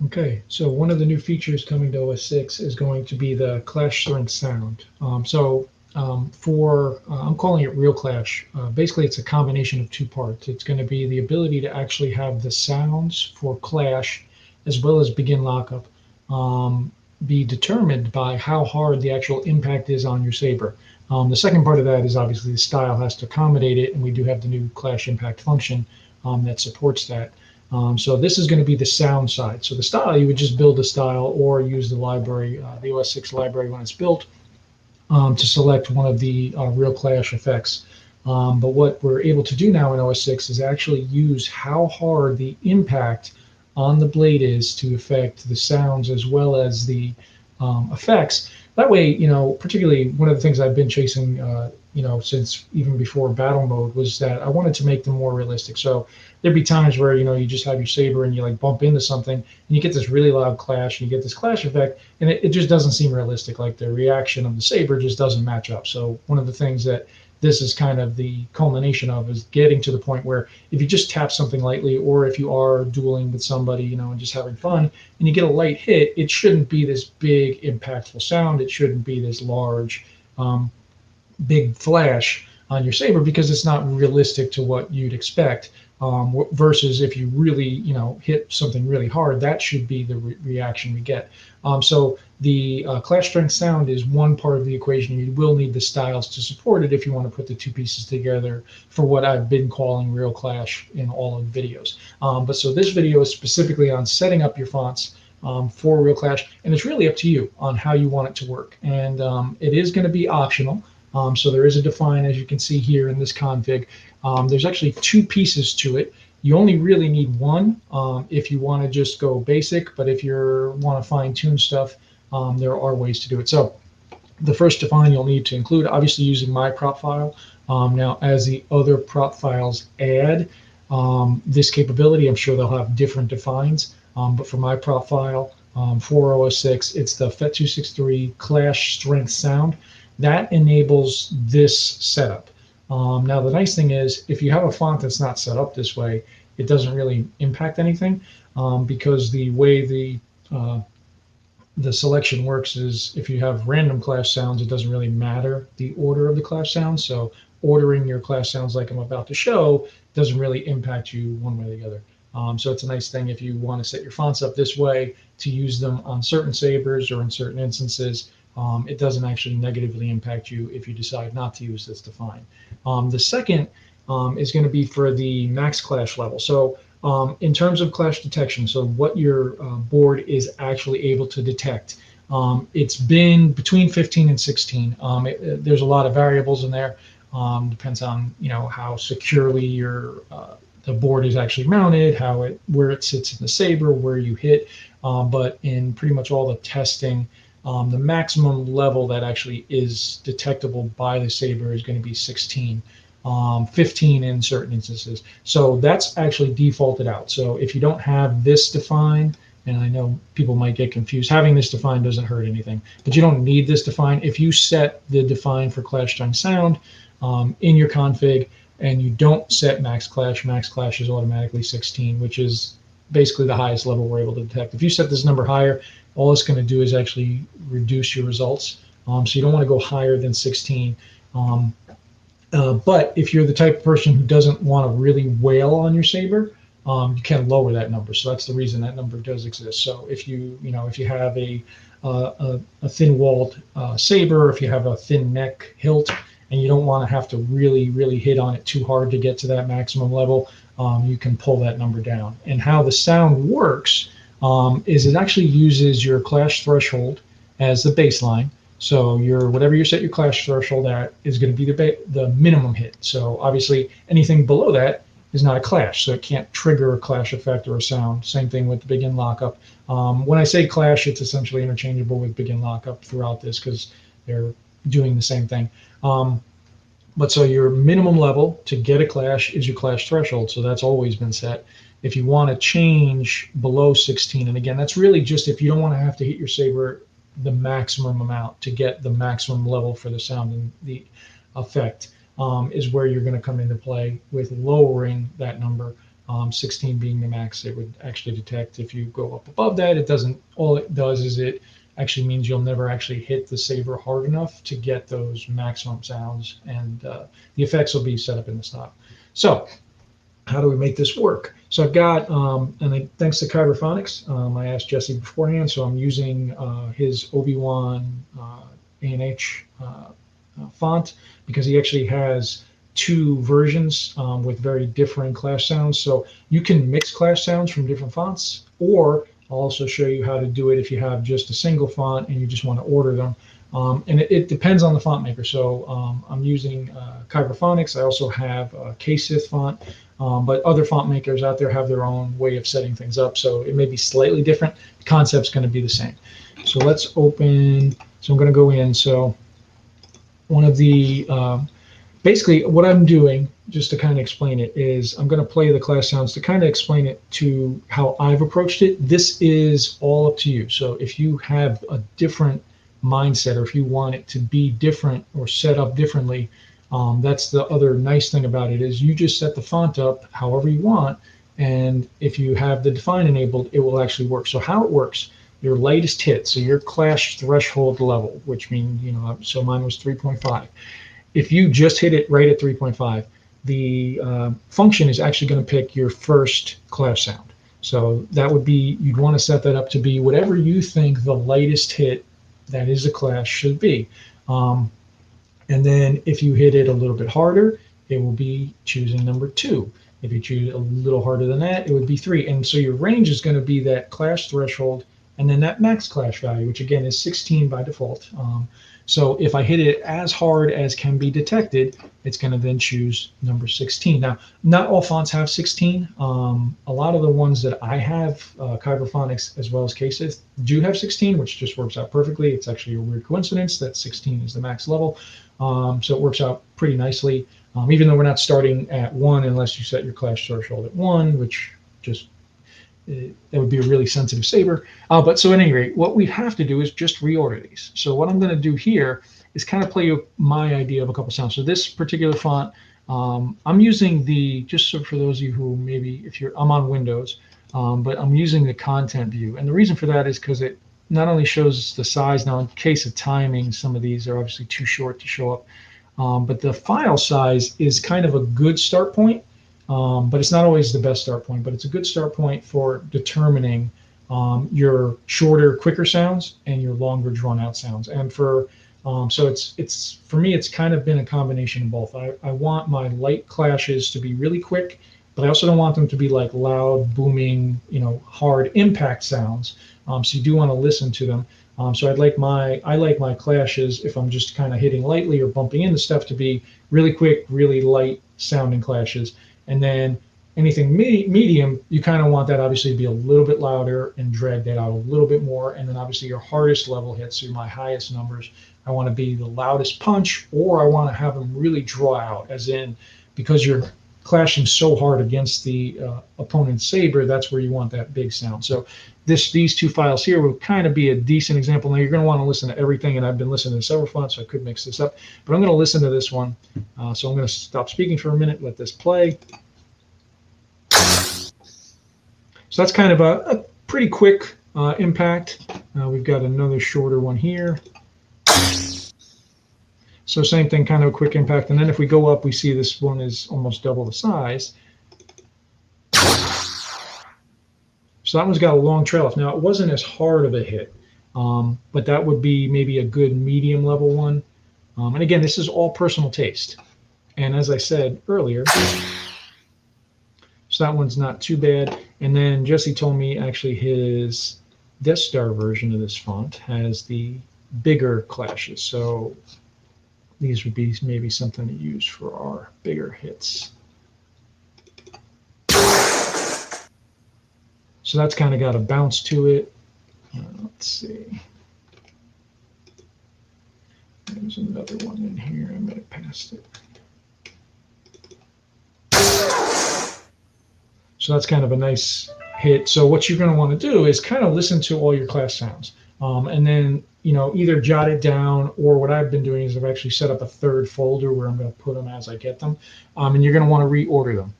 Okay, so one of the new features coming to OS 6 is going to be the Clash Strength sound. I'm calling it Real Clash. Basically, it's a combination of two parts. It's going to be the ability to actually have the sounds for Clash as well as begin lockup um, be determined by how hard the actual impact is on your saber. The second part of that is obviously the style has to accommodate it, and we do have the new Clash Impact function that supports that. So this is going to be the sound side. So the style, you would just build the style or use the library, the OS6 library when it's built to select one of the real clash effects. But what we're able to do now in OS6 is actually use how hard the impact on the blade is to affect the sounds as well as the effects. That way, particularly one of the things I've been chasing, since even before battle mode was that I wanted to make them more realistic. So there'd be times where, you just have your saber and you like bump into something and you get this really loud clash and you get this clash effect and it just doesn't seem realistic. Like the reaction of the saber just doesn't match up. So one of the things that this is kind of the culmination of is getting to the point where if you just tap something lightly or if you are dueling with somebody, and just having fun and you get a light hit, it shouldn't be this big impactful sound. It shouldn't be this large, big flash on your saber because it's not realistic to what you'd expect. Versus if you really, hit something really hard, that should be the reaction we get. So the clash strength sound is one part of the equation. You will need the styles to support it if you want to put the two pieces together for what I've been calling real clash in all of the videos. But so this video is specifically on setting up your fonts for real clash, and it's really up to you on how you want it to work. And it is going to be optional. So there is a define, as you can see here in this config. There's actually two pieces to it. You only really need one if you want to just go basic, but if you want to fine tune stuff, there are ways to do it. So the first define you'll need to include, obviously using my prop file. Now, as the other prop files add this capability, I'm sure they'll have different defines. But for my prop file for OS6, it's the FET263 Clash Strength Sound. That enables this setup. Now, the nice thing is, if you have a font that's not set up this way, it doesn't really impact anything because the way the selection works is if you have random clash sounds, it doesn't really matter the order of the clash sounds. So ordering your clash sounds like I'm about to show doesn't really impact you one way or the other. So it's a nice thing if you want to set your fonts up this way to use them on certain sabers or in certain instances. It doesn't actually negatively impact you if you decide not to use this define. The second is going to be for the max clash level. So in terms of clash detection, so what your board is actually able to detect, it's been between 15 and 16. There's a lot of variables in there. Depends on how securely your the board is actually mounted, where it sits in the saber, where you hit. But in pretty much all the testing, the maximum level that actually is detectable by the saber is going to be 16, 15 in certain instances. So that's actually defaulted out. So if you don't have this defined, and I know people might get confused, having this defined doesn't hurt anything, but you don't need this defined. If you set the define for Clash Strength Sound in your config and you don't set max clash is automatically 16, which is basically the highest level we're able to detect. If you set this number higher, all it's going to do is actually reduce your results. So you don't want to go higher than 16. But if you're the type of person who doesn't want to really wail on your saber, you can lower that number. So that's the reason that number does exist. So if you have a thin-walled saber, if you have a thin neck hilt, and you don't want to have to really, really hit on it too hard to get to that maximum level, you can pull that number down. And how the sound works is it actually uses your clash threshold as the baseline. So whatever you set your clash threshold at is going to be the minimum hit. So obviously anything below that is not a clash, so it can't trigger a clash effect or a sound. Same thing with the begin lockup. When I say clash, it's essentially interchangeable with begin lockup throughout this because they're doing the same thing. But so your minimum level to get a clash is your clash threshold, so that's always been set. If you want to change below 16, and again, that's really just if you don't want to have to hit your saber the maximum amount to get the maximum level for the sound and the effect, is where you're going to come into play with lowering that number 16 being the max it would actually detect. If you go up above that, it doesn't. All it does is it actually means you'll never actually hit the saber hard enough to get those maximum sounds, and the effects will be set up in the stop. So how do we make this work? So I've got, and thanks to Kyberphonics, I asked Jesse beforehand, so I'm using his Obi-Wan ANH font, because he actually has two versions with very differing clash sounds. So you can mix clash sounds from different fonts, or I'll also show you how to do it if you have just a single font and you just want to order them. And it depends on the font maker. So I'm using Kyberphonics. I also have a KSith font, but other font makers out there have their own way of setting things up. So it may be slightly different. The concept's going to be the same. So let's open. So I'm going to go in. So one of the basically what I'm doing, just to kind of explain it, is I'm going to play the clash sounds to kind of explain it to how I've approached it. This is all up to you. So if you have a different mindset, or if you want it to be different or set up differently, that's the other nice thing about it, is you just set the font up however you want, and if you have the define enabled, it will actually work. So how it works: your latest hit, so your clash threshold level, which means, so mine was 3.5. If you just hit it right at 3.5, the function is actually going to pick your first clash sound. So that would be, you'd want to set that up to be whatever you think the lightest hit that is a clash should be. And then if you hit it a little bit harder, it will be choosing number 2. If you choose a little harder than that, it would be 3. And so your range is going to be that clash threshold and then that max clash value, which again is 16 by default. So if I hit it as hard as can be detected, it's going to then choose number 16. Now, not all fonts have 16. A lot of the ones that I have, Kyberphonics as well as KSith, do have 16, which just works out perfectly. It's actually a weird coincidence that 16 is the max level. So it works out pretty nicely, even though we're not starting at 1 unless you set your clash threshold at 1, which just that would be a really sensitive saber. But so at any rate, what we have to do is just reorder these. So what I'm going to do here is kind of play you my idea of a couple sounds. So this particular font, I'm using just so for those of you who maybe, I'm on Windows, but I'm using the content view. And the reason for that is because it not only shows the size. Now, in case of timing, some of these are obviously too short to show up. But the file size is kind of a good start point. But it's not always the best start point, but it's a good start point for determining your shorter, quicker sounds and your longer, drawn-out sounds. And so it's for me, it's kind of been a combination of both. I want my light clashes to be really quick, but I also don't want them to be like loud, booming, hard impact sounds. So you do want to listen to them. So I like my clashes, if I'm just kind of hitting lightly or bumping into stuff, to be really quick, really light sounding clashes. And then anything medium, you kind of want that obviously to be a little bit louder and drag that out a little bit more. And then obviously your hardest level hits, so my highest numbers, I want to be the loudest punch, or I want to have them really draw out, as in, because you're clashing so hard against the opponent's saber, that's where you want that big sound. So these two files here will kind of be a decent example. Now you're going to want to listen to everything, and I've been listening to several fonts, so I could mix this up, but I'm going to listen to this one. So I'm going to stop speaking for a minute, let this play. So that's kind of a pretty quick impact. We've got another shorter one here. So same thing, kind of a quick impact. And then if we go up, we see this one is almost double the size. So that one's got a long trail off. Now, it wasn't as hard of a hit, but that would be maybe a good medium level one. And again, this is all personal taste. And as I said earlier, so that one's not too bad. And then Jesse told me actually his Death Star version of this font has the bigger clashes. So these would be maybe something to use for our bigger hits. So that's kind of got a bounce to it. Let's see. There's another one in here. I might have passed it. So that's kind of a nice hit. So what you're going to want to do is kind of listen to all your class sounds. And then, either jot it down, or what I've been doing is I've actually set up a third folder where I'm going to put them as I get them. And you're going to want to reorder them.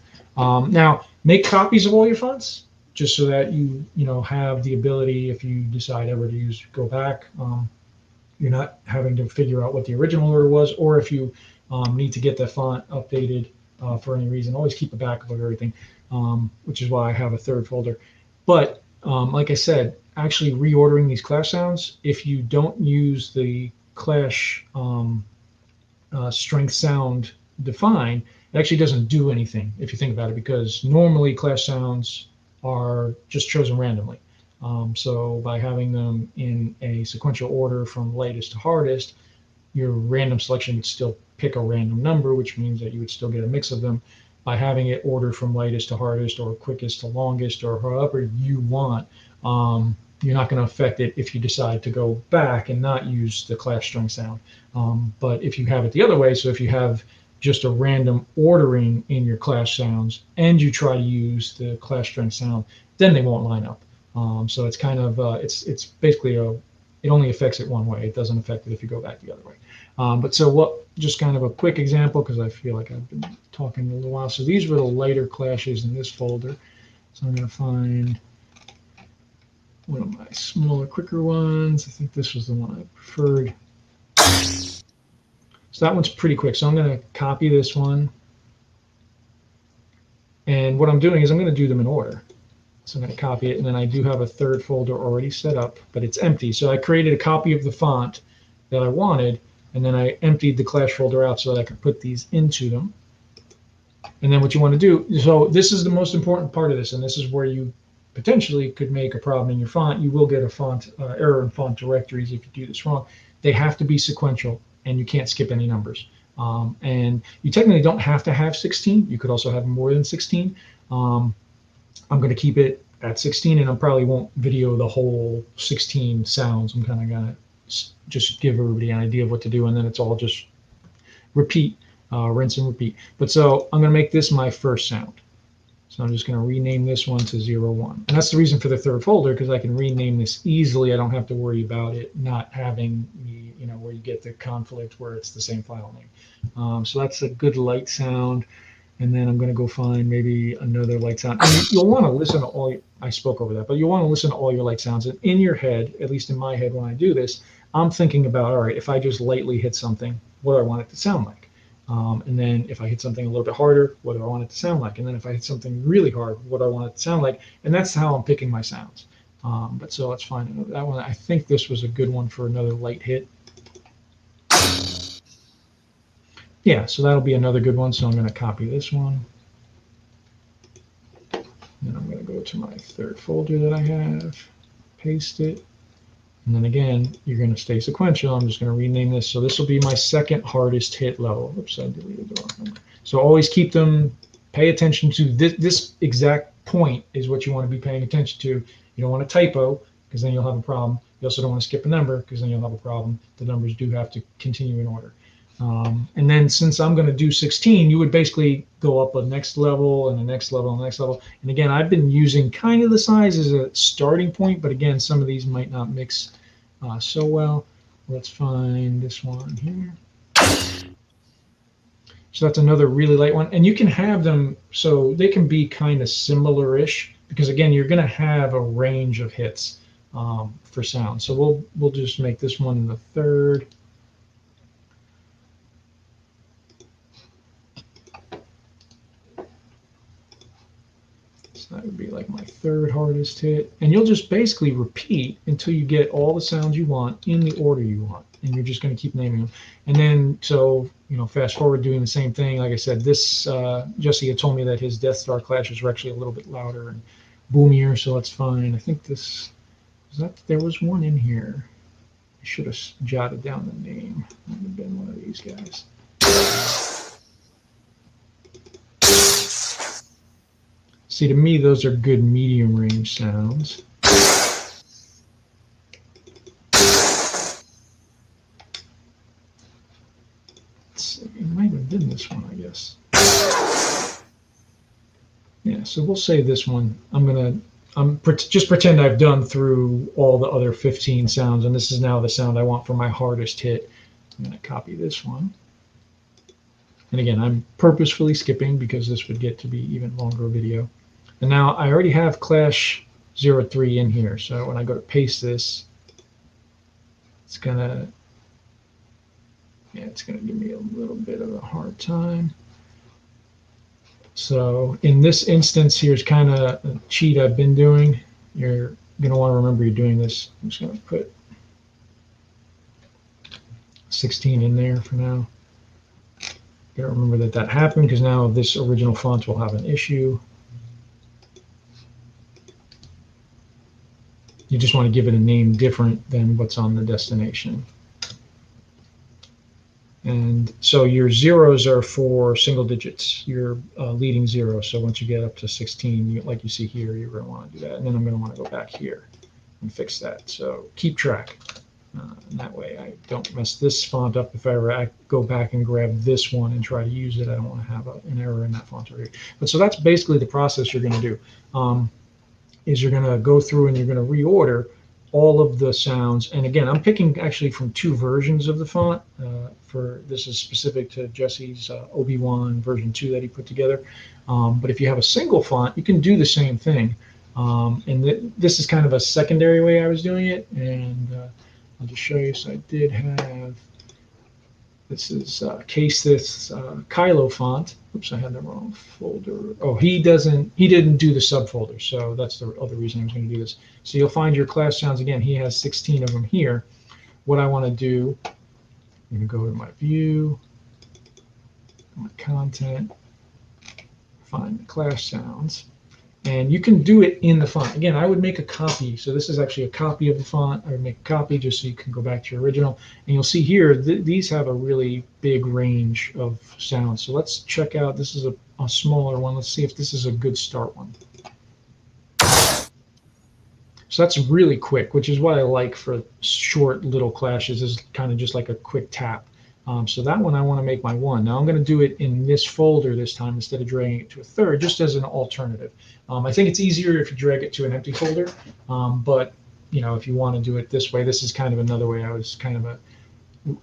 Now, Make copies of all your fonts just so that you know have the ability, if you decide ever to go back, you're not having to figure out what the original order was, or if you need to get the font updated for any reason, always keep a backup of everything, which is why I have a third folder. But like I said, actually reordering these clash sounds, if you don't use the clash strength sound define, it actually doesn't do anything if you think about it, because normally clash sounds are just chosen randomly. So by having them in a sequential order from lightest to hardest, your random selection would still pick a random number, which means that you would still get a mix of them. By having it ordered from lightest to hardest, or quickest to longest, or however you want, you're not going to affect it if you decide to go back and not use the clash string sound. But if you have it the other way, so if you have just a random ordering in your clash sounds and you try to use the clash string sound, then they won't line up. So it's kind of it's basically it only affects it one way. It doesn't affect it if you go back the other way. But so what? Just kind of a quick example, because I feel like I've been talking a little while. So these were the lighter clashes in this folder. So I'm going to find one of my smaller, quicker ones. I think this was the one I preferred. So that one's pretty quick. So I'm going to copy this one. And what I'm doing is I'm going to do them in order. So I'm going to copy it, and then I do have a third folder already set up, but it's empty. So I created a copy of the font that I wanted, and then I emptied the clash folder out so that I could put these into them. And then what you want to do, so this is the most important part of this, and this is where you potentially could make a problem in your font. You will get a font error in font directories if you do this wrong. They have to be sequential, and you can't skip any numbers. And you technically don't have to have 16. You could also have more than 16. I'm going to keep it at 16, and I probably won't video the whole 16 sounds. I'm kind of going to just give everybody an idea of what to do, and then it's all just repeat, rinse and repeat. But so I'm going to make this my first sound. So I'm just going to rename this one to 01. And that's the reason for the third folder, because I can rename this easily. I don't have to worry about it not having the, where you get the conflict where it's the same file name. So that's a good light sound. And then I'm going to go find maybe another light sound. And you'll want to listen to all, I spoke over that, but you'll want to listen to all your light sounds. And in your head, at least in my head when I do this, I'm thinking about, all right, if I just lightly hit something, what do I want it to sound like? And then if I hit something a little bit harder, what do I want it to sound like? And then if I hit something really hard, what do I want it to sound like? And that's how I'm picking my sounds. But so let's find that one. I think this was a good one for another light hit. Yeah, so that'll be another good one. So I'm going to copy this one. Then I'm going to go to my third folder that I have, paste it. And then again, you're going to stay sequential. I'm just going to rename this. So this will be my second hardest hit level. Oops, I deleted the wrong number. So always keep them, pay attention to this exact point is what you want to be paying attention to. You don't want a typo, because then you'll have a problem. You also don't want to skip a number, because then you'll have a problem. The numbers do have to continue in order. And then since I'm going to do 16, you would basically go up a next level and the next level and the next level. And again, I've been using kind of the size as a starting point, but again, some of these might not mix so well. Let's find this one here. So that's another really light one. And you can have them so they can be kind of similar-ish, because again, you're going to have a range of hits for sound. So we'll just make this one the third. That would be like my third hardest hit. And you'll just basically repeat until you get all the sounds you want in the order you want. And you're just going to keep naming them. And then, so, fast forward doing the same thing. Like I said, this, Jesse had told me that his Death Star clashes were actually a little bit louder and boomier, so that's fine. I think there was one in here. I should have jotted down the name. It would have been one of these guys. See, to me, those are good medium range sounds. It might have been this one, I guess. Yeah, so we'll say this one. Just pretend I've done through all the other 15 sounds, and this is now the sound I want for my hardest hit. I'm going to copy this one. And again, I'm purposefully skipping because this would get to be even longer video. And now I already have Clash 03 in here. So when I go to paste this, it's gonna give me a little bit of a hard time. So in this instance, here's kind of a cheat I've been doing. You're gonna want to remember you're doing this. I'm just gonna put 16 in there for now. Gotta remember that happened, because now this original font will have an issue. You just want to give it a name different than what's on the destination. And so your zeros are for single digits, your leading zero. So once you get up to 16, like you see here, you're going to want to do that. And then I'm going to want to go back here and fix that. So keep track. And that way I don't mess this font up. If I ever go back and grab this one and try to use it, I don't want to have an error in that font right here. But so that's basically the process you're going to do. Is you're going to go through and you're going to reorder all of the sounds. And again, I'm picking actually from 2 versions of the font. This is specific to Jesse's Obi-Wan version 2 that he put together. But if you have a single font, you can do the same thing. And this is kind of a secondary way I was doing it. And I'll just show you. So I did have, this is Case Kylo font. Oops, I had the wrong folder. Oh, he didn't do the subfolder, so that's the other reason I was going to do this. So you'll find your class sounds again. He has 16 of them here. What I want to do, I'm going to go to my view, my content, find the class sounds, and you can do it in the font. Again, I would make a copy. So this is actually a copy of the font. I would make a copy just so you can go back to your original. And you'll see here, these have a really big range of sounds. So let's check out, this is a smaller one. Let's see if this is a good start one. So that's really quick, which is what I like for short little clashes, is kind of just like a quick tap. So that one I want to make my 1. Now I'm going to do it in this folder this time instead of dragging it to a third, just as an alternative. I think it's easier if you drag it to an empty folder, but if you want to do it this way, this is kind of another way. I was kind of a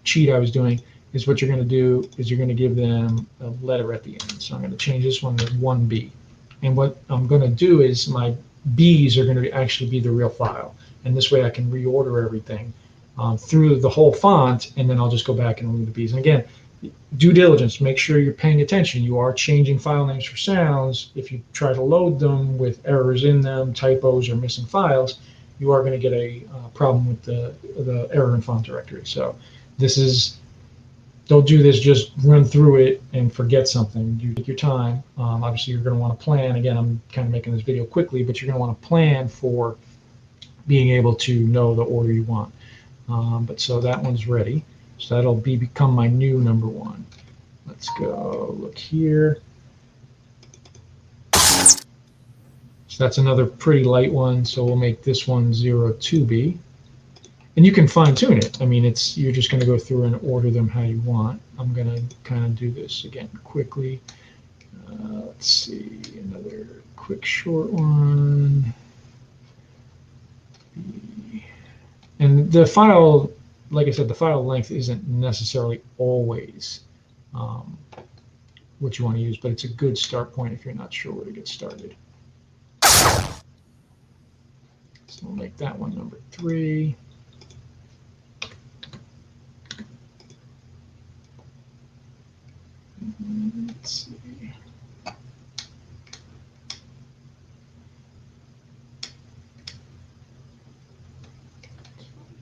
cheat I was doing. Is what you're going to do is you're going to give them a letter at the end. So I'm going to change this one to 1B, and what I'm going to do is my B's are going to actually be the real file, and this way I can reorder everything through the whole font, and then I'll just go back and remove the B's. And again, due diligence, make sure you're paying attention. You are changing file names for sounds. If you try to load them with errors in them, typos, or missing files, you are going to get a problem with the error in font directory. So don't do this just run through it and forget something. You take your time. Obviously, you're going to want to plan. Again, I'm kind of making this video quickly, but you're going to want to plan for being able to know the order you want. But so that one's ready. So that'll become my new number 1. Let's go look here. So that's another pretty light one. So we'll make this one 02B. And you can fine tune it. I mean, you're just going to go through and order them how you want. I'm going to kind of do this again quickly. Let's see, another quick short one. And the file, like I said, the file length isn't necessarily always what you want to use, but it's a good start point if you're not sure where to get started. So we'll make that one number 3. Let's see.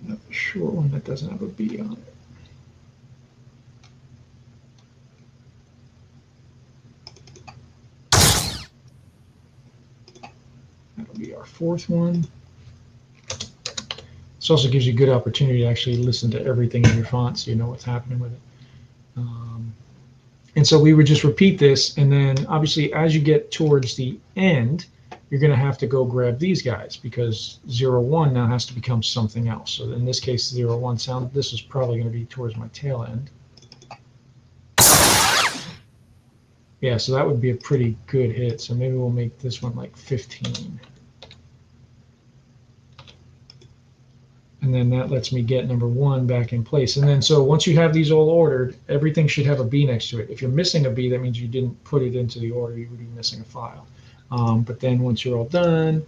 Another short one that doesn't have a B on it. That'll be our 4th one. This also gives you a good opportunity to actually listen to everything in your font so you know what's happening with it. And so we would just repeat this, and then obviously as you get towards the end, you're going to have to go grab these guys, because 01 now has to become something else. So in this case, 01 sound, this is probably going to be towards my tail end. Yeah, so that would be a pretty good hit. So maybe we'll make this one like 15. And then that lets me get number 1 back in place. And then so once you have these all ordered, everything should have a B next to it. If you're missing a B, that means you didn't put it into the order. You would be missing a file. But then once you're all done,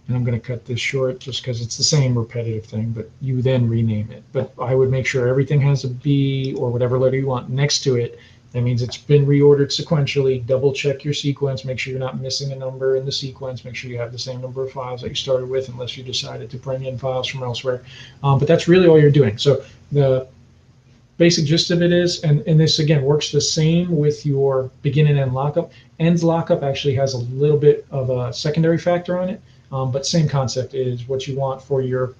and I'm going to cut this short just because it's the same repetitive thing, but you then rename it. But I would make sure everything has a B or whatever letter you want next to it. That means it's been reordered sequentially. Double check your sequence. Make sure you're not missing a number in the sequence. Make sure you have the same number of files that you started with, unless you decided to bring in files from elsewhere. But that's really all you're doing. So the basic gist of it is, and this again works the same with your begin and end lockup. End lockup actually has a little bit of a secondary factor on it, but same concept is what you want for your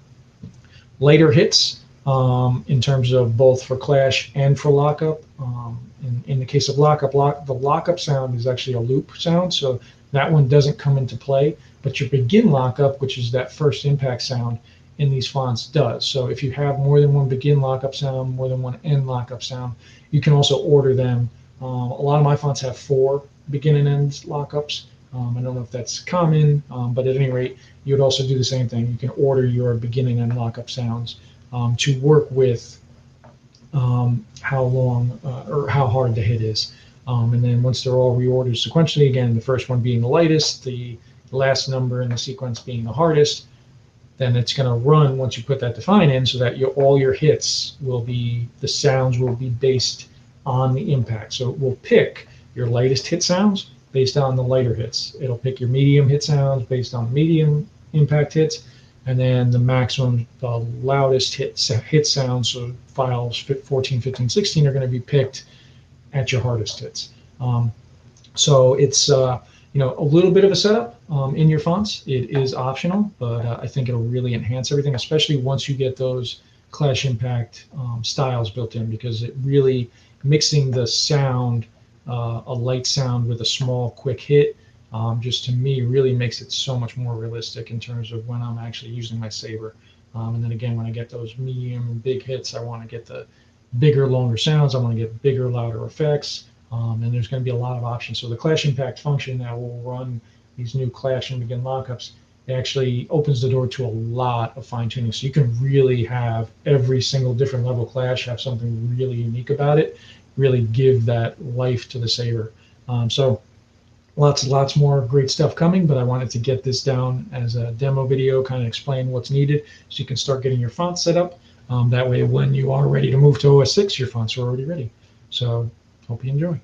later hits in terms of both for clash and for lockup. In the case of lockup, the lockup sound is actually a loop sound, so that one doesn't come into play, but your begin lockup, which is that first impact sound in these fonts, does. So if you have more than one begin lockup sound, more than one end lockup sound, you can also order them. A lot of my fonts have 4 begin and end lockups. I don't know if that's common, but at any rate, you would also do the same thing. You can order your beginning and lockup sounds to work with how long or how hard the hit is. And then once they're all reordered sequentially, again, the first one being the lightest, the last number in the sequence being the hardest, then it's going to run once you put that define in, so that all your hits will be, the sounds will be based on the impact. So it will pick your lightest hit sounds based on the lighter hits. It'll pick your medium hit sounds based on medium impact hits, and then the maximum, the loudest hit sounds, so files 14, 15, 16 are going to be picked at your hardest hits. So it's a little bit of a setup in your fonts. It is optional, but I think it'll really enhance everything, especially once you get those clash impact styles built in, because it really, mixing the sound, a light sound with a small quick hit, just to me really makes it so much more realistic in terms of when I'm actually using my saber. And then again, when I get those medium and big hits, I want to get the bigger, longer sounds. I want to get bigger, louder effects. And there's going to be a lot of options. So the clash impact function that will run these new clash and begin lockups, it actually opens the door to a lot of fine tuning. So you can really have every single different level clash have something really unique about it, really give that life to the saber. So lots more great stuff coming, but I wanted to get this down as a demo video, kind of explain what's needed so you can start getting your fonts set up. That way, when you are ready to move to OS 6, your fonts are already ready. So hope you enjoy.